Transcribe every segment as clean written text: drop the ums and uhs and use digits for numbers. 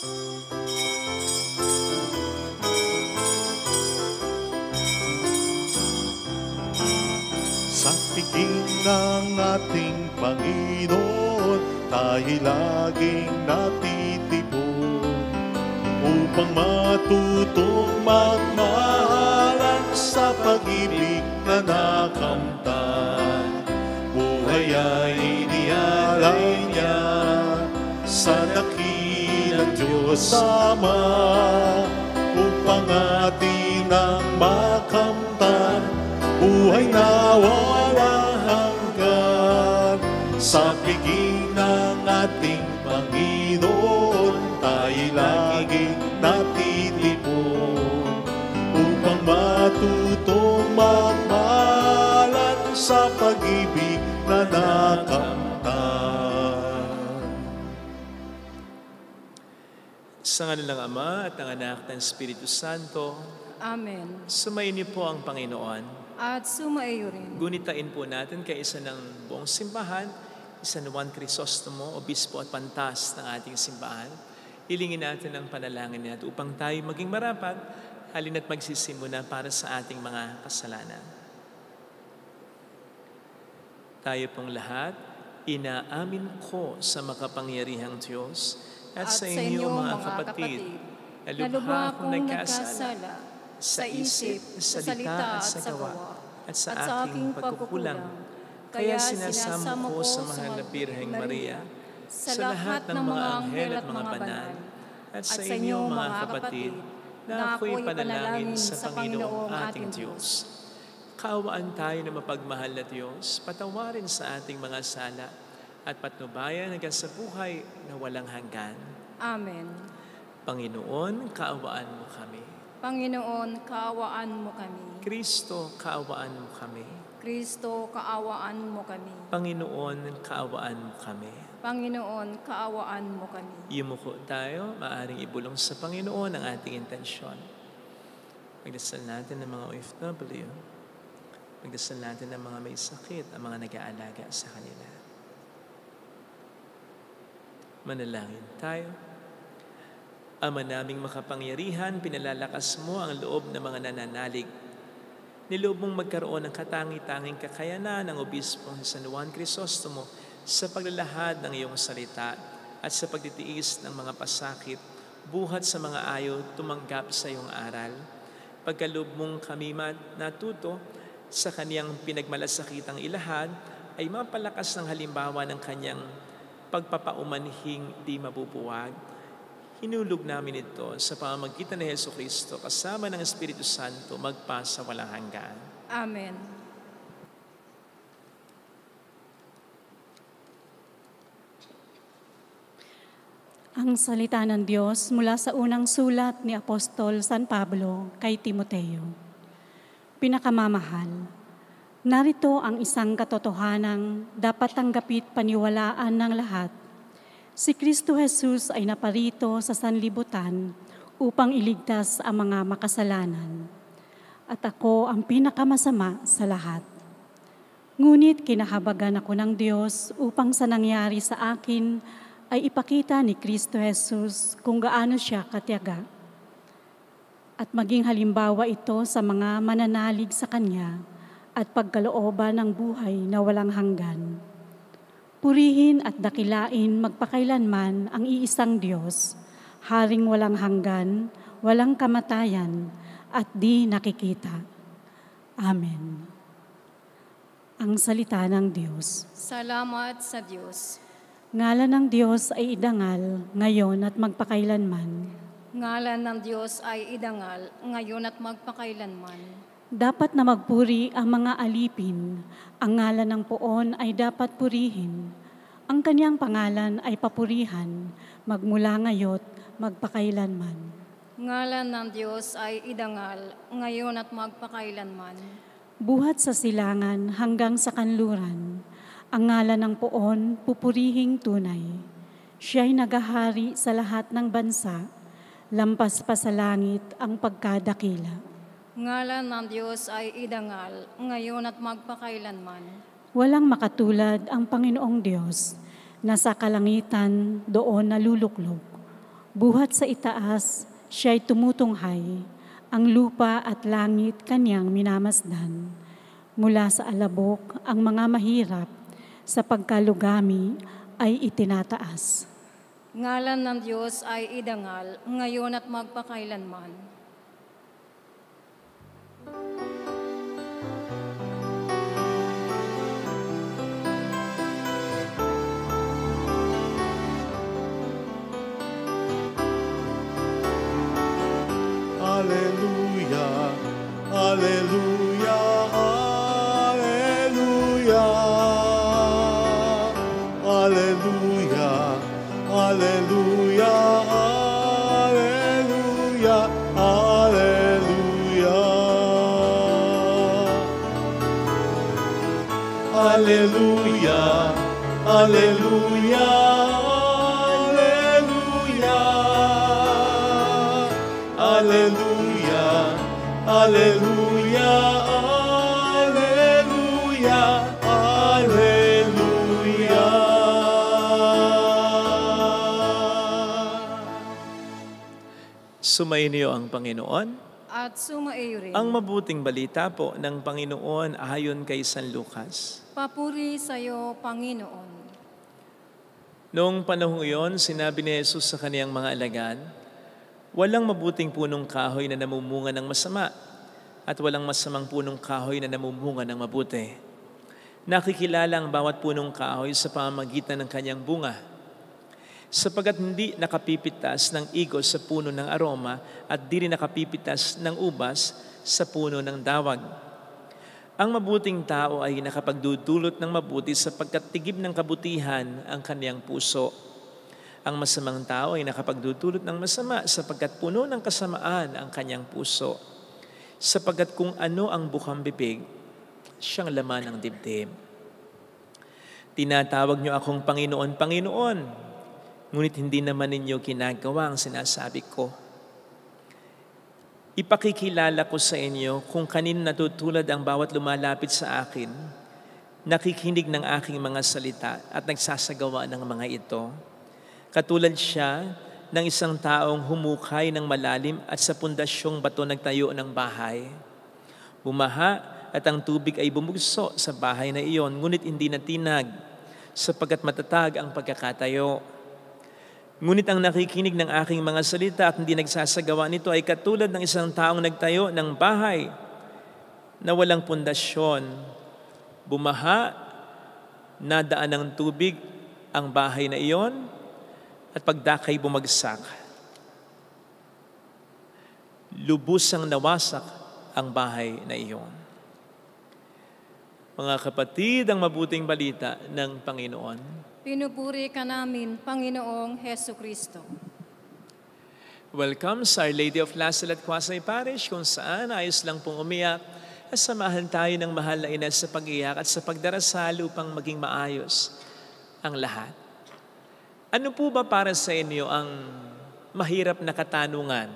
Sa piging ng ating Panginoon, tayo laging natitipon upang matutong magmahalan sa pag-ibig na nakamtan. Buhay ay inialay niya sa dakilang Diyos Ama upang atin ang makamtan. Buhay na walang hanggan sa piging ng ating Panginoon, tayo laging natitipon upang matutong magmahalan sa pag-ibig na nakamtan. Sa ngalan ng Ama at ng Anak at ng Espiritu Santo. Amen. Sumayin niyo po ang Panginoon. At sumaiyo rin. Gunitain po natin kay isa ng buong simbahan, isa ni Juan Crisostomo, obispo at pantas ng ating simbahan. Hilingin natin ang panalangin natin upang tayo maging marapat, halina't magsisimula para sa ating mga kasalanan. Tayo pong lahat, inaamin ko sa makapangyarihang Diyos at sa inyo mga kapatid, na lubha akong nagkasala sa isip, sa salita at sa gawa, at sa aking pagkukulang. Kaya sinasamo ko sa mahal na Birheng Maria, sa lahat ng mga anghel at mga banal, at sa inyo mga kapatid, na ako'y panalangin sa Panginoong ating Diyos. Kaawaan tayo na mapagmahal na Diyos, patawarin sa ating mga sala, at patnubayan hanggang sa buhay na walang hanggan. Amen. Panginoon, kaawaan mo kami. Panginoon, kaawaan mo kami. Kristo, kaawaan mo kami. Kristo, kaawaan mo kami. Panginoon, kaawaan mo kami. Panginoon, kaawaan mo kami. Yumuko tayo, maaaring ibulong sa Panginoon ang ating intensyon. Magdasal natin ng mga OFW. Magdasal natin ng mga may sakit, ang mga nag-aalaga sa kanila. Manalangin tayo. Ama naming makapangyarihan, pinalalakas mo ang loob ng mga nananalig. Niloob mong magkaroon ng katangi-tanging kakayanan ng Obispo San Juan Crisostomo sa paglalahad ng iyong salita at sa pagtitiis ng mga pasakit, buhat sa mga ayaw tumanggap sa iyong aral. Pagkaloob mong kami natuto sa kaniyang pinagmalasakitang ilahad, ay mapalakas ng halimbawa ng kanyang pagpapaumanhing di mabubuwag. Hinulog namin ito sa pamamagitan ni Jesucristo kasama ng Espiritu Santo magpa sa walang hanggan. Amen. Ang salita ng Diyos mula sa unang sulat ni Apostol San Pablo kay Timoteo. Pinakamamahal, narito ang isang katotohanang dapat tanggapit paniwalaan ng lahat. Si Kristo Jesus ay naparito sa sanlibutan upang iligtas ang mga makasalanan. At ako ang pinakamasama sa lahat. Ngunit kinahabagan ako ng Diyos upang sa nangyari sa akin ay ipakita ni Kristo Jesus kung gaano siya katiyaga. At maging halimbawa ito sa mga mananalig sa Kanya at pagkalooban ng buhay na walang hanggan. Purihin at dakilain magpakailanman ang iisang Diyos, Haring walang hanggan, walang kamatayan, at di nakikita. Amen. Ang salita ng Diyos. Salamat sa Diyos. Ngalan ng Diyos ay idangal, ngayon at magpakailanman. Ngalan ng Diyos ay idangal, ngayon at magpakailanman. Dapat na magpuri ang mga alipin. Ang ngalan ng poon ay dapat purihin. Ang kanyang pangalan ay papurihan, magmula ngayon, magpakailanman. Ngalan ng Diyos ay idangal, ngayon at magpakailanman. Buhat sa silangan hanggang sa kanluran. Ang ngalan ng poon, pupurihing tunay. Siya'y nagahari sa lahat ng bansa, lampas pa sa langit ang pagkadakila. Ngalan ng Diyos ay idangal, ngayon at magpakailanman. Walang makatulad ang Panginoong Diyos, na sa kalangitan doon naluluklog. Buhat sa itaas, siya'y tumutunghay, ang lupa at langit kanyang minamasdan. Mula sa alabok, ang mga mahirap, sa pagkalugami ay itinataas. Ngalan ng Diyos ay idangal, ngayon at magpakailanman. Hallelujah, hallelujah, hallelujah. Hallelujah, hallelujah, hallelujah, hallelujah. Hallelujah, hallelujah, hallelujah. Hallelujah, hallelujah, hallelujah, hallelujah. Sumainyo ang Panginoon. At sumaiyo rin. Ang mabuting balita po ng Panginoon ayon kay San Lucas. Papuri sa iyo, Panginoon. Noong panahong iyon, sinabi ni Jesus sa kaniyang mga alagad, walang mabuting punong kahoy na namumunga ng masama at walang masamang punong kahoy na namumunga ng mabuti. Nakikilala ang bawat punong kahoy sa pamamagitan ng kanyang bunga, sapagkat hindi nakapipitas ng igos sa puno ng aroma at di rin nakapipitas ng ubas sa puno ng dawag. Ang mabuting tao ay nakapagdudulot ng mabuti sapagkat tigib ng kabutihan ang kaniyang puso. Ang masamang tao ay nakapagdudulot ng masama sapagkat puno ng kasamaan ang kanyang puso. Sapagkat kung ano ang bukang bibig, siyang laman ng dibdib. Tinatawag niyo akong Panginoon, Panginoon, ngunit hindi naman ninyo ginagawa ang sinasabi ko. Ipakikilala ko sa inyo kung kanino natutulad ang bawat lumalapit sa akin, nakikinig ng aking mga salita at nagsasagawa ng mga ito. Katulad siya ng isang taong humukay ng malalim at sa pundasyong bato nagtayo ng bahay. Bumaha at ang tubig ay bumugso sa bahay na iyon, ngunit hindi natinag sapagkat matatag ang pagkakatayo. Ngunit ang nakikinig ng aking mga salita at hindi nagsasagawa nito ay katulad ng isang taong nagtayo ng bahay na walang pundasyon. Bumaha, nadaan ng tubig ang bahay na iyon at pagdakay bumagsak. Lubusang nawasak ang bahay na iyon. Mga kapatid, ang mabuting balita ng Panginoon. Pinupuri ka namin, Panginoong Heso Kristo. Welcome sa Our Lady of Lasal at Quasay Parish, kung saan ayos lang pong umiyak at samahan tayo ng mahal na ina sa pag-iyak at sa pagdarasal upang maging maayos ang lahat. Ano po ba para sa inyo ang mahirap na katanungan?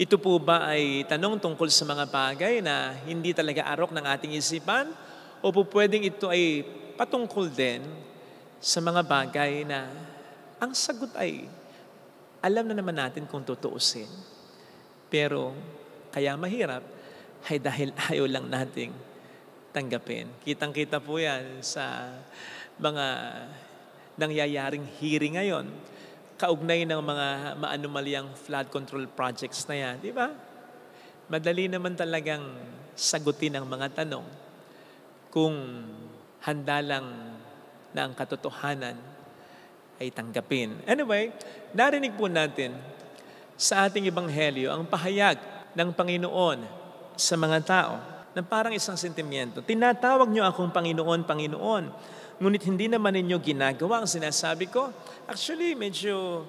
Ito po ba ay tanong tungkol sa mga bagay na hindi talaga arok ng ating isipan? O po pwedeng ito ay patungkol din sa mga bagay na ang sagot ay alam na naman natin kung tutuusin. Pero kaya mahirap ay dahil ayaw lang nating tanggapin. Kitang-kita po yan sa mga nangyayaring hearing ngayon. Kaugnay ng mga maanumalyang flood control projects na yan. Di ba? Madali naman talagang sagutin ang mga tanong kung handa lang na ang katotohanan ay tanggapin. Anyway, narinig po natin sa ating ebanghelyo ang pahayag ng Panginoon sa mga tao na parang isang sentimiento. Tinatawag niyo akong Panginoon, Panginoon, ngunit hindi naman ninyo ginagawa ang sinasabi ko. Actually, medyo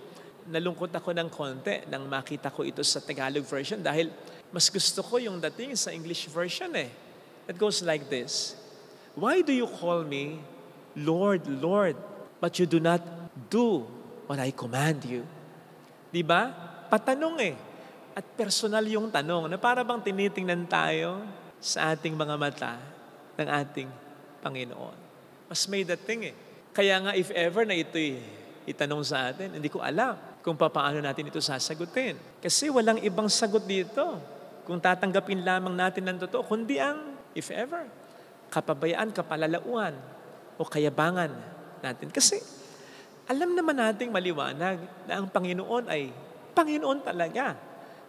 nalungkot ako ng konti nang makita ko ito sa Tagalog version dahil mas gusto ko yung dating sa English version eh. It goes like this. Why do you call me Lord, Lord, but you do not do what I command you? Diba? Patanong eh. At personal yung tanong na para bang tinitingnan tayo sa ating mga mata ng ating Panginoon. Mas may dating eh. Kaya nga if ever na ito'y itanong sa atin, hindi ko alam. kung paano natin ito sasagutin. Kasi walang ibang sagot dito kung tatanggapin lamang natin ng totoo, kundi ang, if ever, kapabayaan, kapalalauan, o kayabangan natin. Kasi alam naman nating maliwanag na ang Panginoon ay Panginoon talaga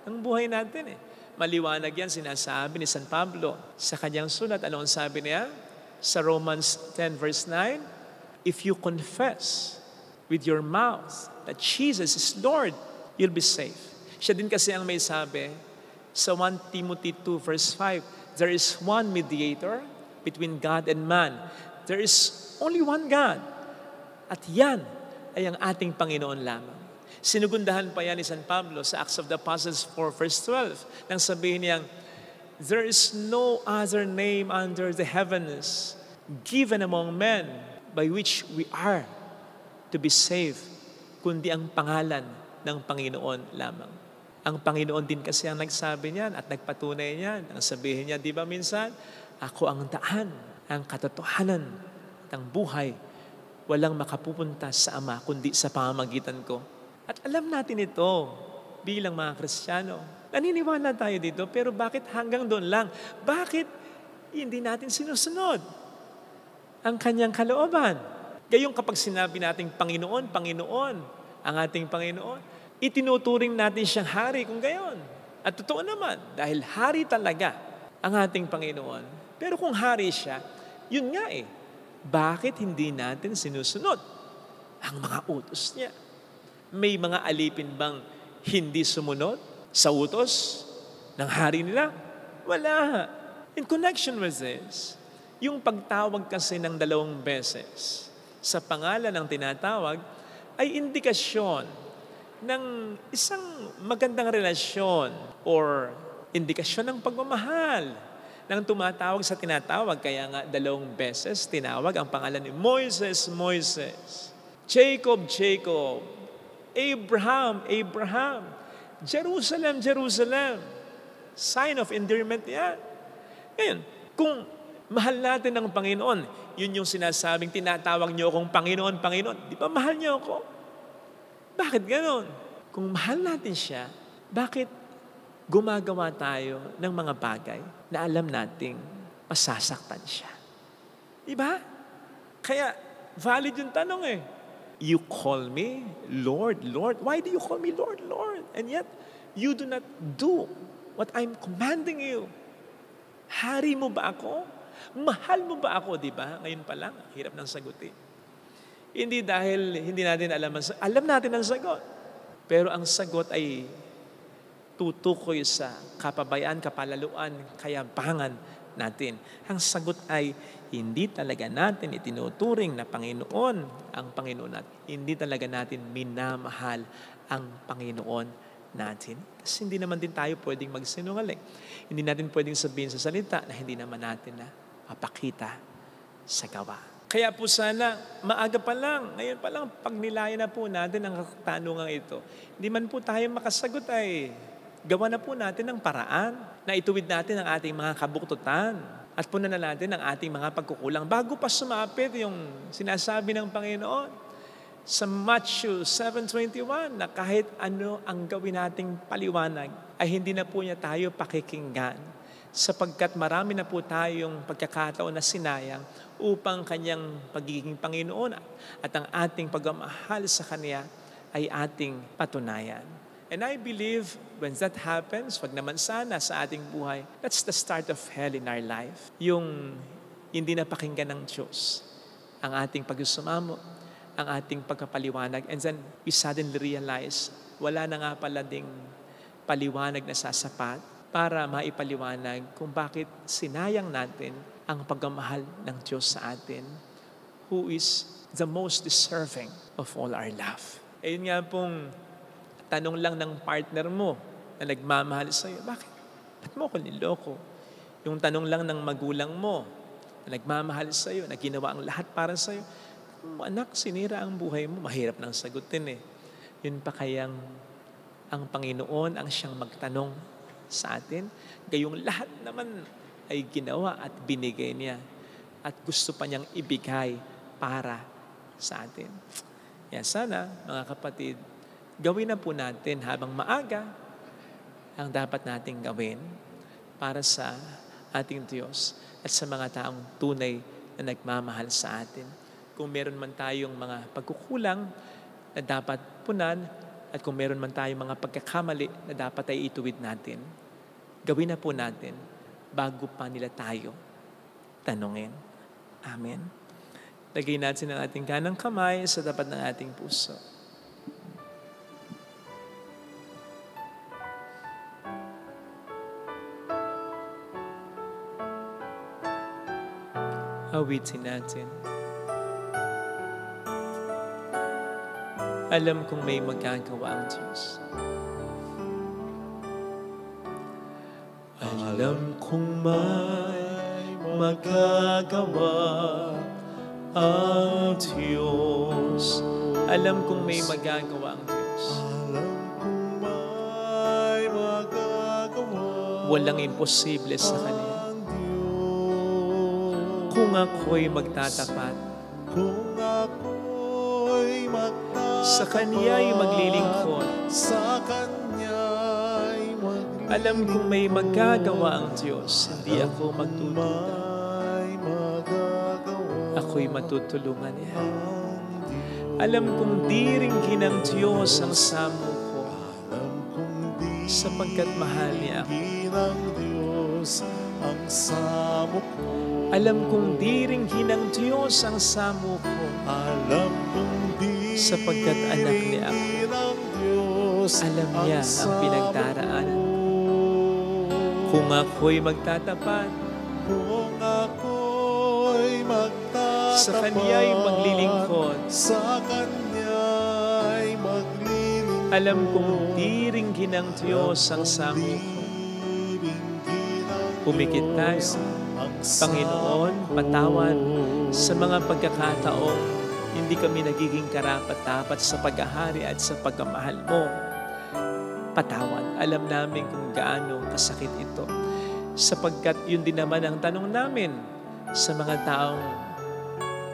ng buhay natin. Maliwanag yan, sinasabi ni San Pablo sa kanyang sulat. Ano ang sabi niya? Sa Romans 10 verse 9, if you confess with your mouth that Jesus is Lord, you'll be safe. Siya din kasi ang may sabi sa 1 Timothy 2 verse 5, there is one mediator between God and man. There is only one God. At yan ay ang ating Panginoon lamang. Sinugundahan pa yan ni San Pablo sa Acts of the Apostles 4 verse 12 nang sabihin niyang, there is no other name under the heavens given among men by which we are to be saved, kundi ang pangalan ng Panginoon lamang. Ang Panginoon din kasi ang nagsabi niyan at nagpatunay niyan. Ang sabihin niya, di ba minsan, ako ang daan, ang katotohanan, at ang buhay. Walang makapupunta sa Ama, kundi sa pamamagitan ko. At alam natin ito bilang mga Kristiyano. Naniniwala tayo dito, pero bakit hanggang doon lang? Bakit hindi natin sinusunod ang kanyang kalooban? Gayong kapag sinabi nating Panginoon, Panginoon, ang ating Panginoon, itinuturing natin siyang hari kung gayon. At totoo naman, dahil hari talaga ang ating Panginoon. Pero kung hari siya, yun nga bakit hindi natin sinusunod ang mga utos niya? May mga alipin bang hindi sumunod sa utos ng hari nila? Wala. In connection with this, yung pagtawag kasi ng 2 beses sa pangalan ng tinatawag ay indikasyon ng isang magandang relasyon or indikasyon ng pagmamahal ng tumatawag sa tinatawag. Kaya nga 2 beses tinawag ang pangalan ni Moises, Moises, Jacob, Jacob, Abraham, Abraham, Jerusalem, Jerusalem. Sign of endearment yan. Ngayon, kung mahal natin ng Panginoon, yun yung sinasabing tinatawag niyo akong Panginoon, Panginoon. Di ba mahal niyo ako? Bakit ganon? Kung mahal natin siya, bakit gumagawa tayo ng mga bagay na alam nating masasaktan siya? Di ba? Kaya valid yung tanong You call me Lord, Lord. Why do you call me Lord, Lord? And yet, you do not do what I'm commanding you. Hari mo ba ako? Mahal mo ba ako, di ba? Ngayon pa lang, hirap ng sagutin. Hindi dahil hindi natin alam natin ang sagot. Pero ang sagot ay tutukoy sa kapabayaan, kapalaluan, kayabangan natin. Ang sagot ay hindi talaga natin itinuturing na Panginoon ang Panginoon natin. Hindi talaga natin minamahal ang Panginoon natin. Kasi hindi naman din tayo pwedeng magsinungaling. Hindi natin pwedeng sabihin sa salita na hindi naman natin na mapakita sa gawa. Kaya po sana, maaga pa lang, ngayon pa lang, pag nilayan na po natin ang katanungan ito, hindi man po tayo makasagot gawa na po natin ng paraan na ituwid natin ang ating mga kabuktutan at punan na natin ang ating mga pagkukulang bago pa sumapit yung sinasabi ng Panginoon sa Matthew 7:21 na kahit ano ang gawin nating paliwanag ay hindi na po niya tayo pakikinggan sapagkat marami na po tayong pagkakataon na sinayang upang kanyang pagiging Panginoon at ang ating pagmamahal sa Kanya ay ating patunayan. And I believe when that happens, wag naman sana sa ating buhay, that's the start of hell in our life. Yung hindi na pakinggan ng Diyos ang ating pagsusumamo, ang ating pagkapaliwanag, and then we suddenly realize wala na nga pala ding paliwanag na sasapat para maipaliwanag kung bakit sinayang natin ang pagmamahal ng Diyos sa atin, who is the most deserving of all our love. Ayun nga pong tanong lang ng partner mo na nagmamahal sa iyo, bakit? Ba't mo ko niloko? Yung tanong lang ng magulang mo na nagmamahal sa iyo, na ginawa ang lahat para sa iyo, anak, sinira ang buhay mo, mahirap nang sagutin Yun pa kayang ang Panginoon ang siyang magtanong sa atin? Gayong lahat naman ay ginawa at binigay niya at gusto pa niyang ibigay para sa atin. Yan sana, mga kapatid, gawin na po natin habang maaga ang dapat nating gawin para sa ating Diyos at sa mga taong tunay na nagmamahal sa atin. Kung meron man tayong mga pagkukulang na dapat punan at kung meron man tayong mga pagkakamali na dapat ay ituwid natin, gawin na po natin bago pa nila tayo tanungin. Amen. Lagay natin ang ating kanang kamay sa tapat ng ating puso. Awitin natin. Alam kong may magagawa ang Diyos. Alam kong may magagawa ang Diyos. Alam kong may magagawa ang Diyos. Alam kong may magagawa Walang imposible sa Kanya. ang Diyos. Kung ako'y magtatapat, Kung ako'y magtatapat sa Kanya'y maglilingkod. sa Kanya'y maglilingkod, Alam kong may magagawa ang Diyos. Hindi ako magtutuwa. may magagawa Ako'y matutulungan niya. ang Diyos. Alam kong diringgin ng Diyos ang samo ko Alam kong di sapagkat mahal niya ako. ng Diyos ang samo ko. Alam kong diringgin ng Diyos ang samo ko Alam kong di sapagkat anak niya ako. ng Diyos Alam niya ang pinagdaraanan ko. Kung ako'y magtatapat, Kung ako'y magtatapat sa Kanya'y maglilingkod. sa Kanya'y maglilingkod, Alam kong diringgin ng Diyos ang samo ko. Pumikit tayo. Panginoon, patawad sa mga pagkakataong hindi kami nagiging karapat-dapat sa paghahari at sa pagmamahal mo. Patawad. Alam namin kung gaano kasakit ito. Sapagkat yun din naman ang tanong namin sa mga taong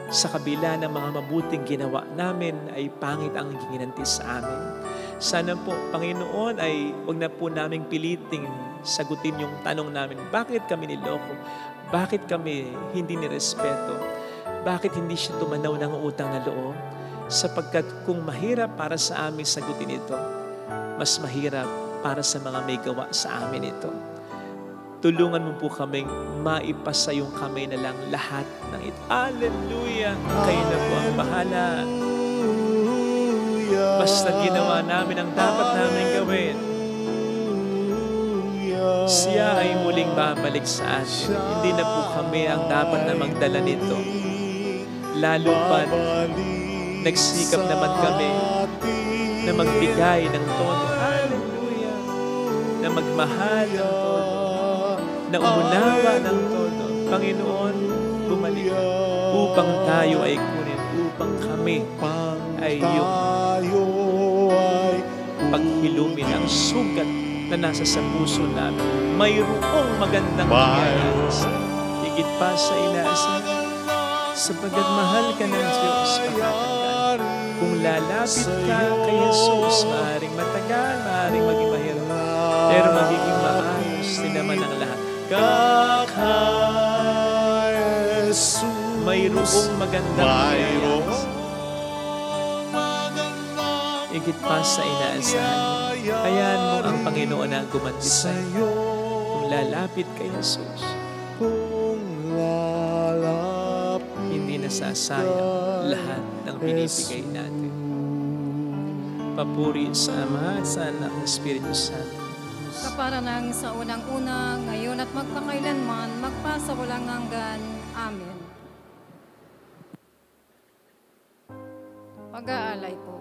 sa kabila ng mga mabuting ginawa namin ay pangit ang ginanti sa amin. Sana po, Panginoon, ay huwag na po naming piliting sagutin yung tanong namin, bakit kami niloko? Bakit kami hindi nirespeto? Bakit hindi siya tumanaw ng utang na loob? Sapagkat kung mahirap para sa amin sagutin ito, mas mahirap para sa mga may gawa sa amin ito. Tulungan mo po kaming maipasa yung kamay na lang lahat ng ito. Hallelujah! Kayo na po ang bahala. Basta ginawa namin ang dapat namin gawin, siya ay muling babalik sa atin. Hindi na po kami ang dapat na magdala nito. Lalo pa, nagsikap naman kami na magbigay ng todo. Hallelujah! Na magmahal ng todo. Na umunawa ng todo. Panginoon, bumalik ka upang tayo ay kunin, upang kami ay iyong paghilumin ang sugat na nasa sa puso namin. Mayroong magandang mangyayari sa higit pa sa inaasahan. Sapagkat mahal ka ng Diyos, pakatandaan. Kung lalapit ka kay Jesus, maaaring matagal, maaaring maging mahirap, pero magiging maayos din naman ang lahat. Mayroong magandang mangyayari. Higit pa sa inaasahan. Hayaan mo ang Panginoon na gumanti sa iyo. Kung lalapit kay Jesus, hindi nasasayang lahat ng binibigay natin. Papuri sa Ama at sa Anak ng Espiritu Santo. Kapara ng sa unang-una, ngayon at magpakailanman, magpasawalang hanggan. Amen. Pag-aalay po.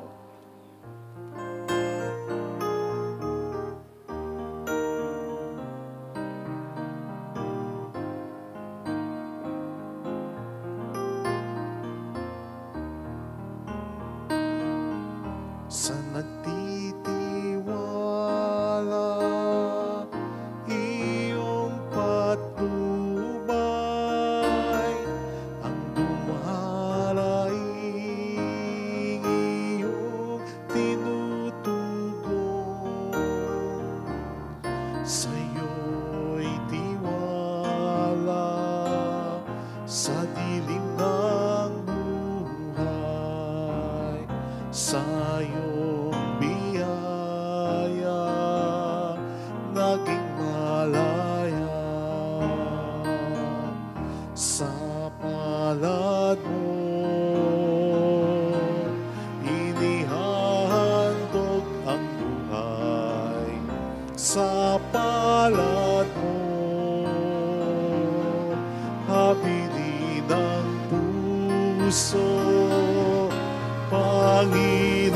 Sa nagtitiwala, iyong patnubay, ang dumaraing sa iyong biyaya, naging malaya sa palad mo. Inihandog ang buhay sa palad mo, habilin ang puso, Panginoon,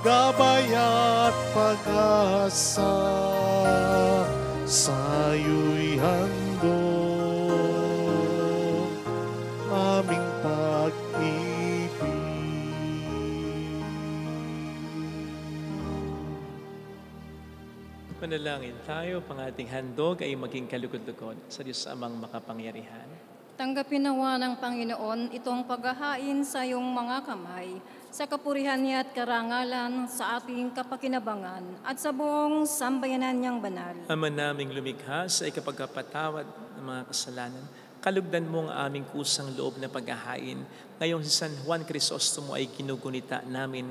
gabay at pag-asa sa'yo'y handog aming pag-ibig. Manalangin tayo, pang ating handog ay maging kalugod-lugod sa Diyos Amang makapangyarihan. Tanggapin nawa ng Panginoon itong paghahain sa iyong mga kamay, sa kapurihan niya at karangalan sa ating kapakinabangan at sa buong sambayanan niyang banal. Ama naming lumikha sa ikapagkapatawad ng mga kasalanan, kalugdan mo ang aming kusang loob na paghahain. Ngayong si San Juan Crisostomo ay ginugunita namin.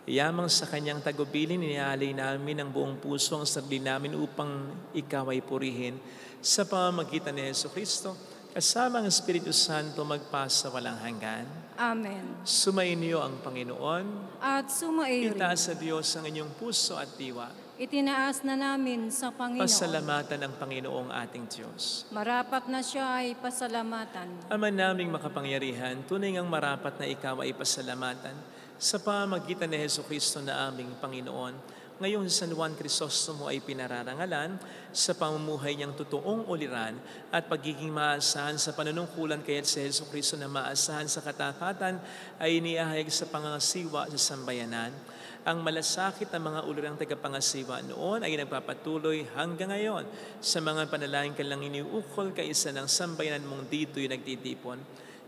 Yamang sa kanyang tagubilin, inialay namin ang buong puso ang sarili namin upang ikaw ay purihin. Sa pamamagitan ni Jesucristo, kasama ang Espiritu Santo magpasa walang hanggan. Amen. Sumainyo ang Panginoon. At sumaiyo rin. Itaas sa Diyos ang inyong puso at diwa. Itinaas na namin sa Panginoon. Pasalamatan ang Panginoong ating Diyos. Marapat na siya ay pasalamatan. Ama naming makapangyarihan, tunay ngang marapat na ikaw ay pasalamatan sa pamamagitan ni Jesucristo na aming Panginoon. Ngayong si San Juan Crisostomo ay pinararangalan sa pamumuhay niyang totoong uliran at pagiging maasahan sa panunungkulan kaya't si Jesucristo na maasahan sa katapatan ay iniahayag sa pangangasiwa sa sambayanan. Ang malasakit ng mga ulirang tagapangasiwa noon ay nagpapatuloy hanggang ngayon sa mga panalangin kanilang iniukol kaisa ng sambayanan mong dito'y nagtitipon.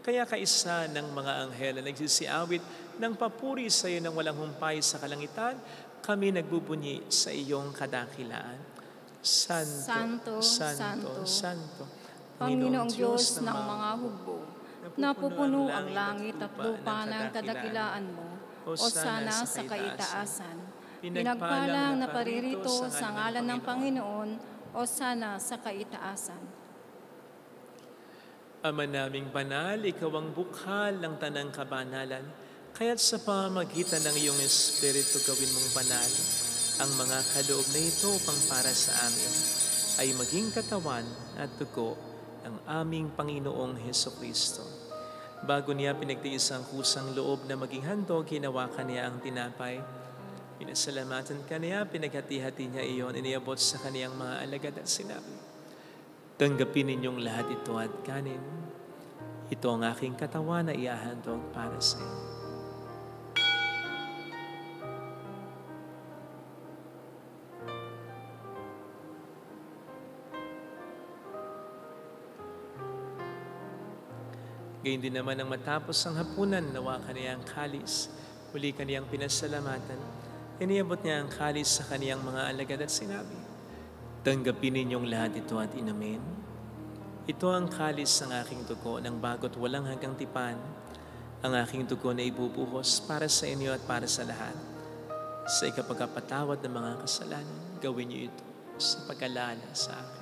Kaya kaisa ng mga anghel na nagsisiawit ng papuri sa iyo ng walang humpay sa kalangitan, kami nagbubunyi sa iyong kadakilaan. Santo, Santo, Santo, Panginoong Diyos ng mga hugbo, napupuno ang langit at lupa ng kadakilaan mo, o sana sa kaitaasan. Pinagpalang na paririto sa ngalan ng Panginoon, o sana sa kaitaasan. Ama naming banal, ikaw ang bukhal ng tanang kabanalan, kaya't sa pamamagitan ng iyong Espiritu gawin mong banal ang mga kaloob na ito upang para sa amin ay maging katawan at dugo ng aming Panginoong Hesukristo. Bago niya pinagtiis ang kusang loob na maging handog, hinawakan niya ang tinapay. Pinasalamatan ka niya, pinaghati-hati niya iyon, iniabot sa kaniyang mga alagad at sinabi, tanggapin ninyong lahat ito at kanin. Ito ang aking katawan na iahandog para sa iyo. Gayun din naman ang matapos ang hapunan, nawa kaniyang kalis. Muli kaniyang pinasalamatan. Iniabot niya ang kalis sa kaniyang mga alagad at sinabi, tanggapin ninyong lahat ito at inumin. Ito ang kalis ng aking dugo ng bago't walang hanggang tipan. Ang aking dugo na ibubuhos para sa inyo at para sa lahat. Sa ikapagpatawad ng mga kasalanan, gawin niyo ito sa pag-alala sa akin.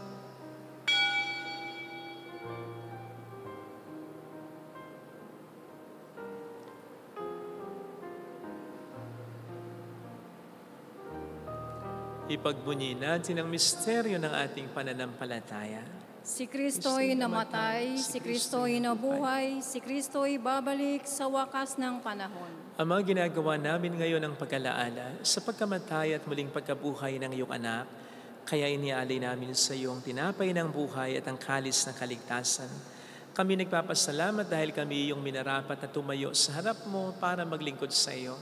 Ipagbunyi natin ang misteryo ng ating pananampalataya. Si Kristo'y namatay, si Kristo'y nabuhay, si Kristo'y babalik sa wakas ng panahon. Ama, ginagawa namin ngayon ang pag-alaala sa pagkamatay at muling pagkabuhay ng iyong anak, kaya inialay namin sa iyo ang tinapay ng buhay at ang kalis ng kaligtasan. Kami nagpapasalamat dahil kami iyong minarapat na tumayo sa harap mo para maglingkod sa iyo.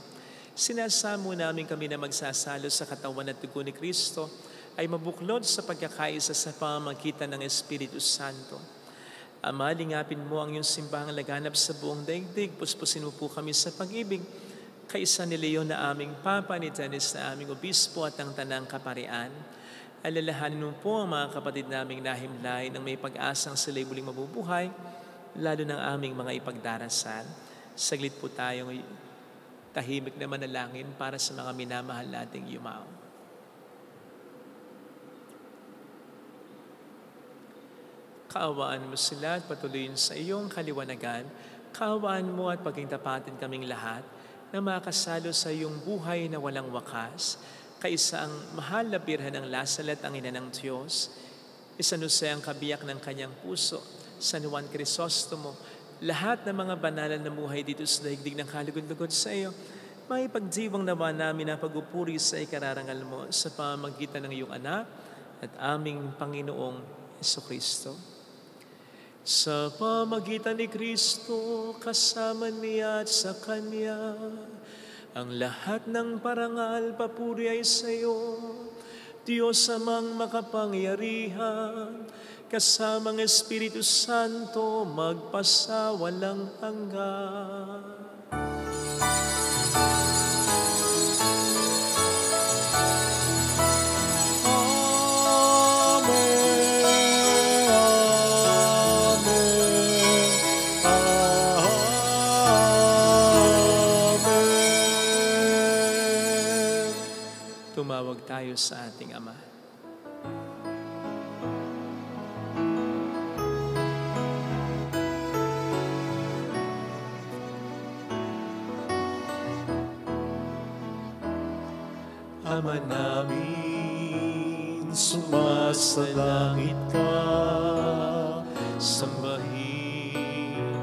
Sinasamo namin kami na magsasalo sa katawan at dugo ni Kristo ay mabuklod sa pagkakaisa sa pamamagitan ng Espiritu Santo. Ama, lingapin mo ang iyong simbahang laganap sa buong daigdig. Puspusin mo po kami sa pag-ibig. Kaisa ni Leon na aming Papa, ni Dennis na aming Obispo at ang Tanang Kaparian. Alalahanin mo po ang mga kapatid naming nahimlay nang may pag-asang sila'y muling mabubuhay, lalo ng aming mga ipagdarasal. Saglit po tayong tahimik na manalangin para sa mga minamahal nating yumao. Kaawaan mo sila at patuloyin sa iyong kaliwanagan. Kaawaan mo at pagingtapatin kaming lahat na makasalo sa iyong buhay na walang wakas, kaisa ang mahal na birhen ng Lasalet, ang ina ng Diyos, San Jose ang kabiyak ng kanyang puso, San Juan Crisostomo, lahat ng mga banalan na buhay dito sa daigdig ng kalugod-lugod sa iyo, may pagdiwang nawa namin na pagupuri sa ikararangal mo sa pamamagitan ng iyong anak at aming Panginoong Jesucristo. Sa pamagitan ni Kristo, kasama niya at sa Kanya, ang lahat ng parangal, papuri ay sa iyo, Diyos amang makapangyarihan, kasamang Espiritu Santo, magpasawalang hanggan. Tumawag tayo sa ating Ama. Ama namin, sumasalangit ka, sambahin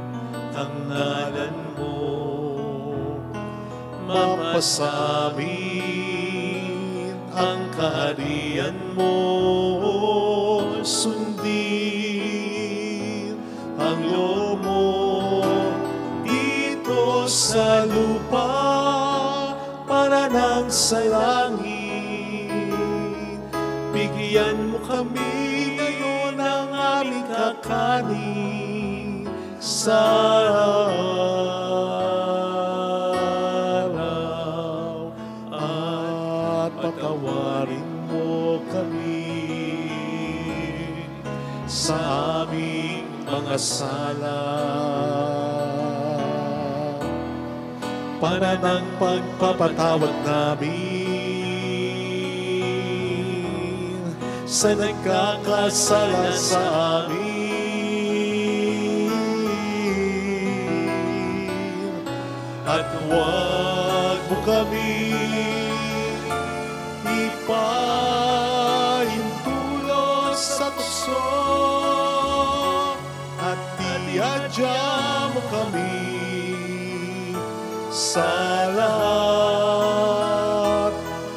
ang ngalan mo, mapasamin ang kaharian mo, sundin ang loob mo dito sa lupa para nang sa langit. Bigyan mo kami ngayon ng aming kakanin sa araw at patawarin mo kami sa aming mga sala para ng pagpapatawad namin sa nagkakasala sa amin. At huwag mo kami ipahintulot sa tukso at iadya mo kami sa lahat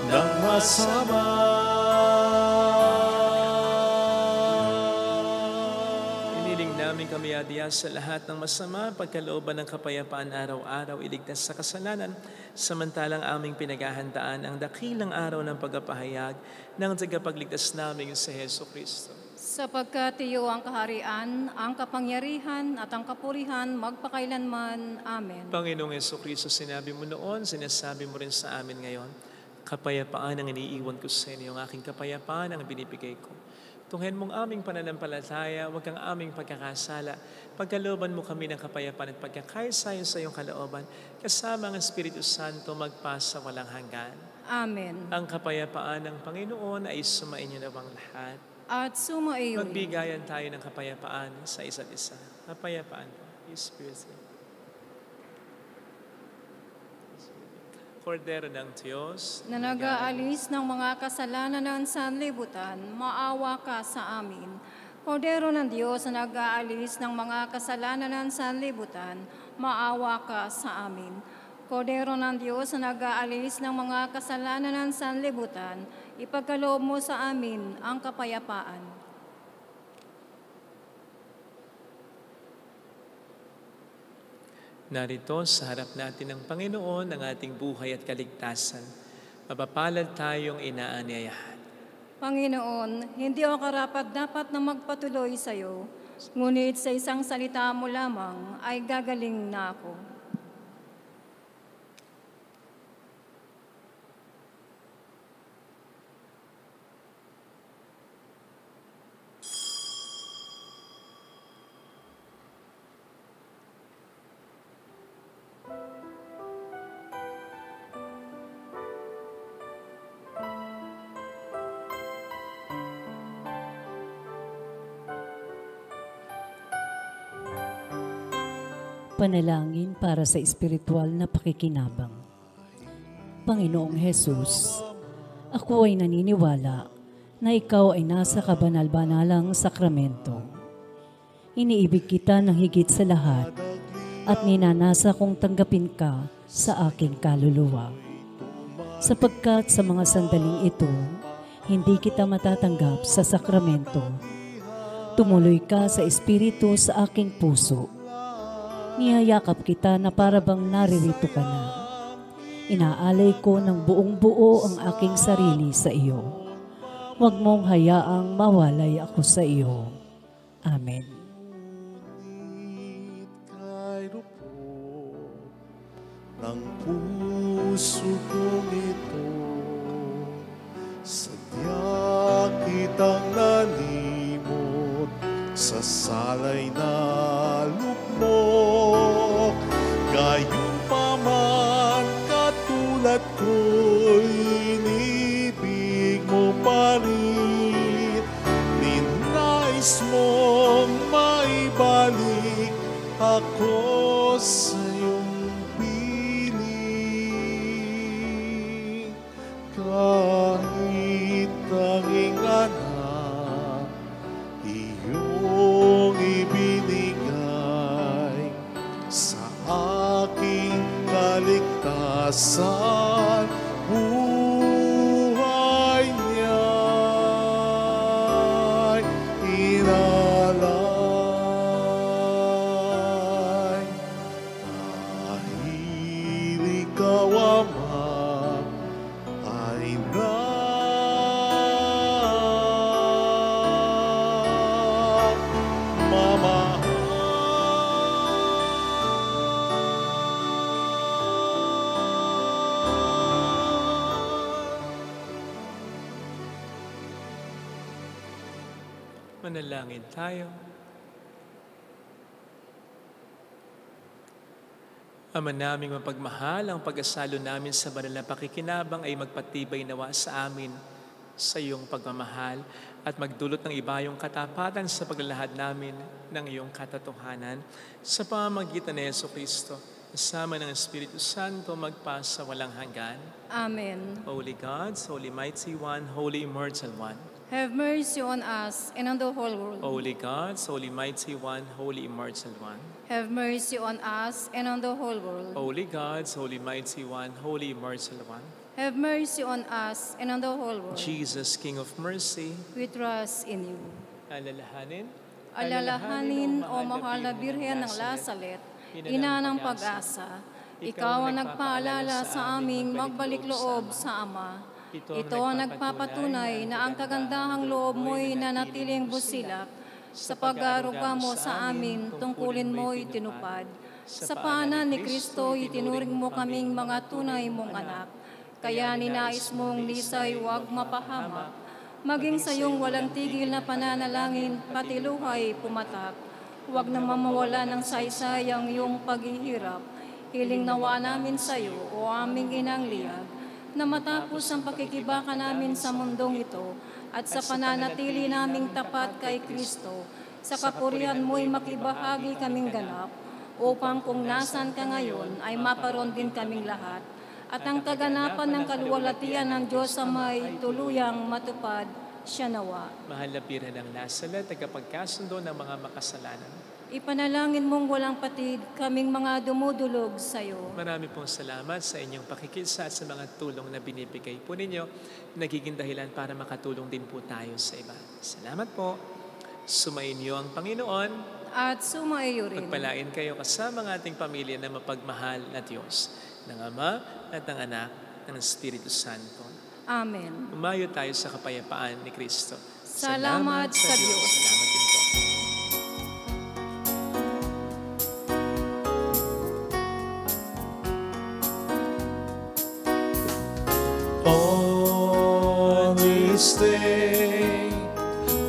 ng masama. Iniling namin kami adya sa lahat ng masama, pagkalooban ng kapayapaan araw-araw, iligtas sa kasalanan, samantalang aming pinaghahandaan ang dakilang araw ng pagpapahayag ng tagapagligtas namin sa Jesucristo. Sapagkat iyo ang kaharian, ang kapangyarihan at ang kapurihan magpakailanman. Amen. Panginoong Jesucristo, sinabi mo noon, sinasabi mo rin sa amin ngayon, kapayapaan ang iniiwan ko sa inyo, ang aking kapayapaan ang binibigay ko. Tunghen mong aming pananampalataya, huwag kang aming pagkakasala. Pagkalooban mo kami ng kapayapaan at pagkakaisa sa iyong kalooban, kasama ang Espiritu Santo magpasa walang hanggan. Amen. Ang kapayapaan ng Panginoon ay sumainyo na bang lahat. At sumaiyo. Magbigayan tayo ng kapayapaan sa isa't isa. Kapayapaan po. Spirit. Kordero ng Diyos, Na nag-aalis ng mga kasalanan ng sanlibutan, maawa ka sa amin. Kordero ng Diyos na nag-aalis ng mga kasalanan ng sanlibutan, maawa ka sa amin. Kordero ng Diyos na nag-aalis ng mga kasalanan ng sanlibutan, ipagkaloob mo sa amin ang kapayapaan. narito sa harap natin ng Panginoon ang ating buhay at kaligtasan. Mapapalad tayong inaanyayahan. Panginoon, hindi ako karapat-dapat na magpatuloy sa iyo, ngunit sa isang salita mo lamang ay gagaling na ako. Panalangin para sa espiritual na pakikinabang. Panginoong Hesus, ako ay naniniwala na ikaw ay nasa kabanal-banalang sakramento. Iniibig kita ng higit sa lahat at ninanasa kong tanggapin ka sa aking kaluluwa. Sapagkat sa mga sandaling ito, hindi kita matatanggap sa sakramento. Tumuloy ka sa espiritu sa aking puso. Niyayakap kita na para bang naririto ka na. Inaalay ko ng buong buo ang aking sarili sa iyo. Huwag mong hayaang mawalay ako sa iyo. Amen. Ng puso kong ito, sadya kitang nalimot sa salay na lukmok. Gayunpaman katulad ko'y inibig mo pa rin. Ninais mong maibalik ako sa iyong piling. Kahit tanging anak iyong ibinigay sa aking kaligtasan, buhay niya'y inalay. Dahil ikaw, Ama, ay nagmamahal. Manalangin tayo. Ama naming mapagmahal, ang pag-asalo namin sa banal na pakikinabang ay magpatibay nawa sa amin sa iyong pagmamahal at magdulot ng ibayong katapatan sa paglalahad namin ng iyong katotohanan sa pamamagitan ni Jesucristo, kasama ng Espiritu Santo magpasa walang hanggan. Amen. Holy God, Holy Mighty One, Holy Immortal One, Have mercy on us and on the whole world. Holy God, Holy Mighty One, Holy Immortal One, Have mercy on us and on the whole world. Holy God, Holy Mighty One, Holy Immortal One, Have mercy on us and on the whole world. Jesus, King of Mercy, We trust in you. alalahanin, Alalahanin, O mahal na Birhen ng Lasalet, ina ng pag-asa, ikaw ang nagpaalala sa aming magbalik loob sa Ama. Ito ang nagpapatunay na ang kagandahang loob mo'y nanatiling busilak. Sa pag-aaruga mo sa amin, tungkulin mo'y tinupad. Sa paanan ni Kristo, itinuring mo kaming mga tunay mong anak. Kaya ninais mong lisay huwag mapahamak. Maging sa iyong walang tigil na pananalangin, pati luhay pumatak. Huwag na mamawala ng saysay ang iyong paghihirap. Hiling nawa namin sa iyo, o aming inang liyag, na matapos ang pakikibaka namin sa mundong ito at sa pananatili naming tapat kay Kristo, sa kapurihan mo'y makibahagi kaming ganap, upang kung nasan ka ngayon ay maparoon din kaming lahat, at ang kaganapan ng kaluwalhatian ng Diyos sa may tuluyang matupad siya nawa. mahal na Birhen ng Lasalet, tagapagkasundo ng mga makasalanan. Ipanalangin mong walang patid kaming mga dumudulog sa iyo. Marami pong salamat sa inyong pakikisa at sa mga tulong na binibigay po ninyo. Nagiging dahilan para makatulong din po tayo sa iba. Salamat po. Sumainyo ang Panginoon. At sumaiyo rin. Pagpalain kayo kasama ng ating pamilya na mapagmahal na Diyos, ng Ama at ng Anak at ng Espiritu Santo. Amen. Umayo tayo sa kapayapaan ni Kristo. Salamat sa Diyos. Salamat din po. On this day,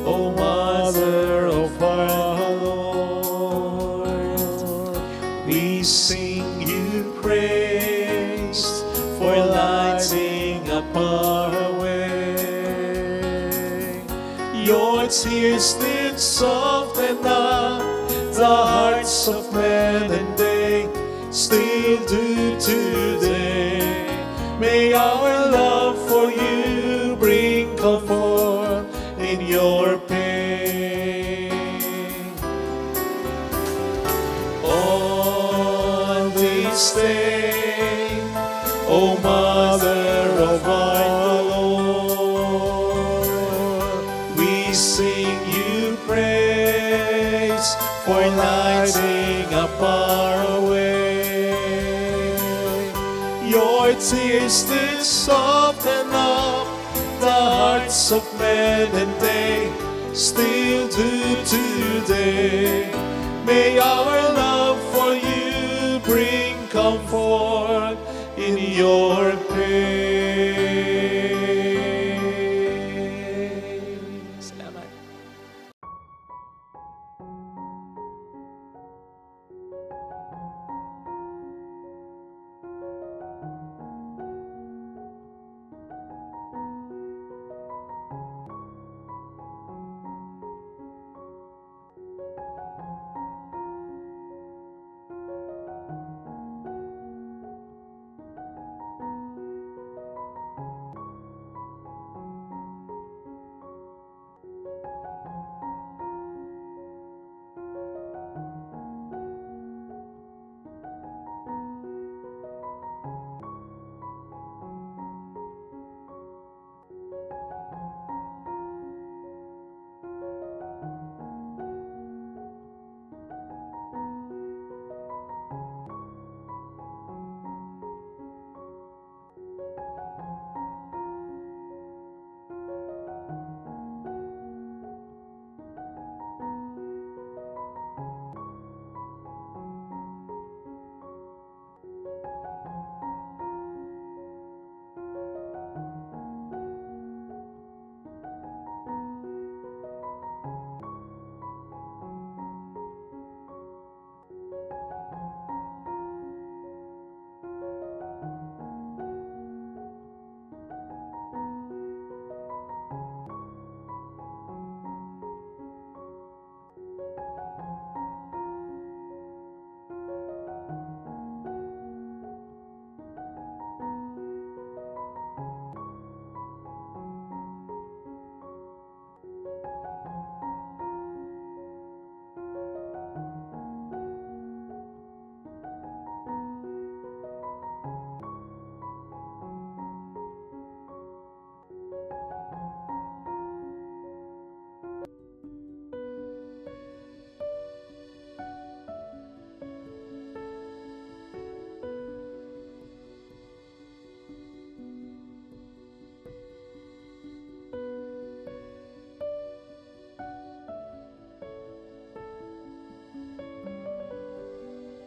O Mother of our Lord, we sing you praise for lighting up our way. Your tears did soften up the hearts of men and they still do today. May our love for you bring comfort in your pain. On this day, O Mother of our Lord, we sing you praise for lighting up our way. Your tears did soften up the hearts of men, and they still do today. May our love for you bring comfort in your pain.